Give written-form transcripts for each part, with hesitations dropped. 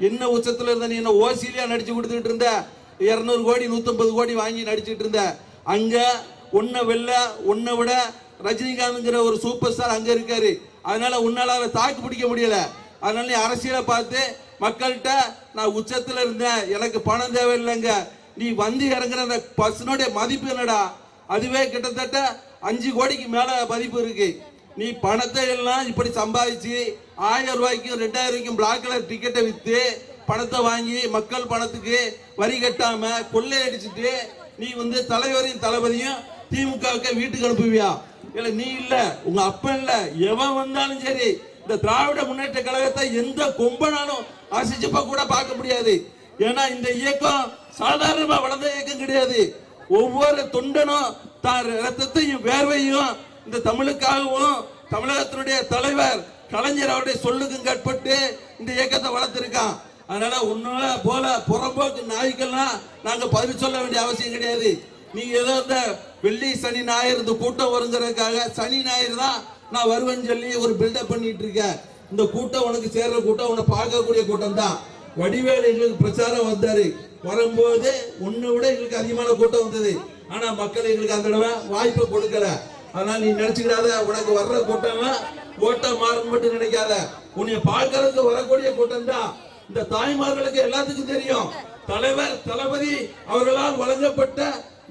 என்ன உச்சத்துல இருந்த நீ என்ன ஓசிலியா நடிச்சு கொடுத்துட்டு இருந்த 200 கோடி 150 கோடி வாங்கி நடிச்சுட்டு இருந்த அங்க உன்னை வெல்ல உன்னை விட ரஜினிகாந்த்ங்கிற ஒரு சூப்பர் ஸ்டார் அங்க இருக்காரு. அதனால உன்னால தாக்கு பிடிக்க முடியல. அதனால நீ அரசியலை பார்த்து மக்கள்கிட்ட நான் உச்சத்துல இருந்தேன், எனக்கு பணம் தேவையில்லைங்க. நீ வந்து இறங்குற அந்த பர்சனுடைய மதிப்பு என்னடா? அதுவே கிட்டத்தட்ட 5 கோடிக்கு மேல மதிப்பு இருக்கு. நீ பணத்தை எல்லாம் இப்படி சம்பாதிச்சு 1000 ரூபாய்க்கும் 2000 ரூபாய்க்கும் பிளாக் கலர் டிக்கெட்டை வித்து பணத்தை வாங்கி மக்கள் பணத்துக்கு வரி கட்டாம கொள்ளையடிச்சுட்டு நீ வந்து தலைவரையும் தளபதியும் திமுகவுக்கு வீட்டுக்கு அனுப்புவியா? இல்ல நீ இல்ல, உங்க அப்பன் இல்ல, எவன் வந்தாலும் சரி இந்த திராவிட முன்னேற்ற கழகத்தை எந்த கொம்பனாலும் ஆசிச்சப்ப கூட பார்க்க முடியாது. ஏன்னா இந்த இயக்கம் சாதாரணமா வளர்ந்த இயக்கம் கிடையாது. ஒவ்வொரு தொண்டனும் தான் ரத்தத்தையும் வேர்வையும் இந்த தமிழுக்காகவும் தமிழகத்தினுடைய தலைவர் கலைஞர் அவருடைய சொல்லுக்கும் கட்பட்டு இந்த இயக்கத்தை வளர்த்திருக்கான். அதனால உன்னால போல புறம்போக்கு நாய்க்கெல்லாம் நாங்க பதில் சொல்ல வேண்டிய அவசியம் கிடையாது. நீ ஏதோ இந்த வெள்ளி சனி ஞாயிறு இந்த கூட்டம் வருங்கிறதுக்காக சனி ஞாயிறு தான் நான் வருவேன்னு சொல்லி ஒரு பில்டப் பண்ணிட்டு இருக்கேன். இந்த கூட்டம் உனக்கு சேர்ற கூட்டம், உன்னை பார்க்கக்கூடிய கூட்டம் தான். வடிவேலு எங்களுக்கு பிரச்சாரம் வந்தாரு, வரும்போது உன்னை விட எங்களுக்கு அதிகமான கூட்டம் வந்தது. ஆனா மக்கள் எங்களுக்கு அந்த தடவை வாய்ப்பை கொடுக்கல. அதனால நீ நினைச்சுக்கிடாத உனக்கு வர்ற கூட்டம்லாம் ஓட்ட மாறும் மட்டும் நினைக்காத. உன்னை பார்க்கறதுக்கு வரக்கூடிய கூட்டம் தான். இந்த தாய்மார்களுக்கு எல்லாத்துக்கும் தெரியும், தலைவர் தளபதி அவர்களால் வழங்கப்பட்ட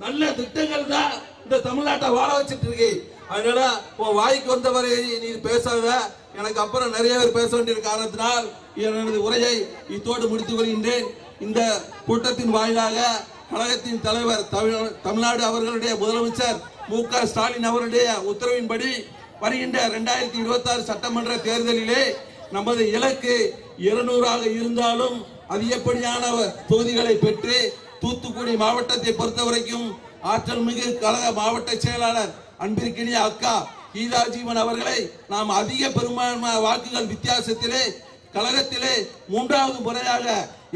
நல்ல திட்டங்கள் தான் இந்த தமிழ்நாட்டை வாழ வச்சிட்டு இருக்கு. அதனால உன் வாய்க்கு வந்தவரை நீ பேசாத. எனக்கு அப்புறம் நிறைய பேர் பேச வேண்டிய காரணத்தினால் எனது உரையை இத்தோடு முடித்துக் கொள்கின்றேன். இந்த கூட்டத்தின் வாயிலாக கழகத்தின் தலைவர் தமிழ்நாடு அவர்களுடைய முதலமைச்சர் மு.க. ஸ்டாலின் அவருடைய உத்தரவின்படி வருகின்ற 2026 சட்டமன்ற தேர்தலிலே நமது இலக்கு 200 இருந்தாலும் அதிகப்படியான தொகுதிகளை பெற்று தூத்துக்குடி மாவட்டத்தை பொறுத்தவரைக்கும் ஆற்றல் மிகு கழக மாவட்ட செயலாளர் அன்பிற்கினிய அக்கா கீதா ஜீவன் அவர்களை நாம் அதிக பெரும்பான்மை வாக்குகள் வித்தியாசத்திலே கழகத்திலே 3வது முறையாக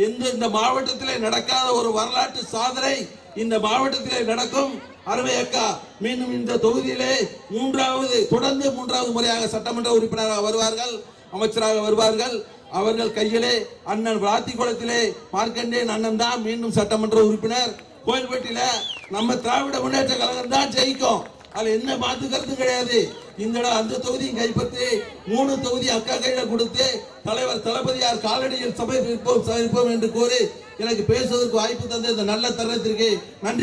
இந்த மாவட்டத்திலே நடக்காத ஒரு வரலாற்று சாதனை இந்த மாவட்டத்திலே நடக்கும். அருமை அக்கா மீண்டும் இந்த தொகுதியிலே தொடர்ந்து 3வது முறையாக சட்டமன்ற உறுப்பினராக வருவார்கள், அமைச்சராக வருவார்கள். அவர்கள் கையிலே அண்ணன் விளாத்திக்குளத்திலே மார்க்கண்டேயன் அண்ணன் தான் மீண்டும் சட்டமன்ற உறுப்பினர். கோயில்பட்டியில நம்ம திராவிட முன்னேற்ற கழகம் தான் ஜெயிக்கும், அதுல என்ன மாற்று கருத்து கிடையாது. இந்த அந்த தொகுதியும் கைப்பற்றி 3 தொகுதி அக்கா கையில கொடுத்து தலைவர் தளபதியார் காலடியில் சமர்ப்பிப்போம் என்று கூறி எனக்கு பேசுவதற்கு வாய்ப்பு தந்த இந்த நல்ல தருணத்திற்கு நன்றி.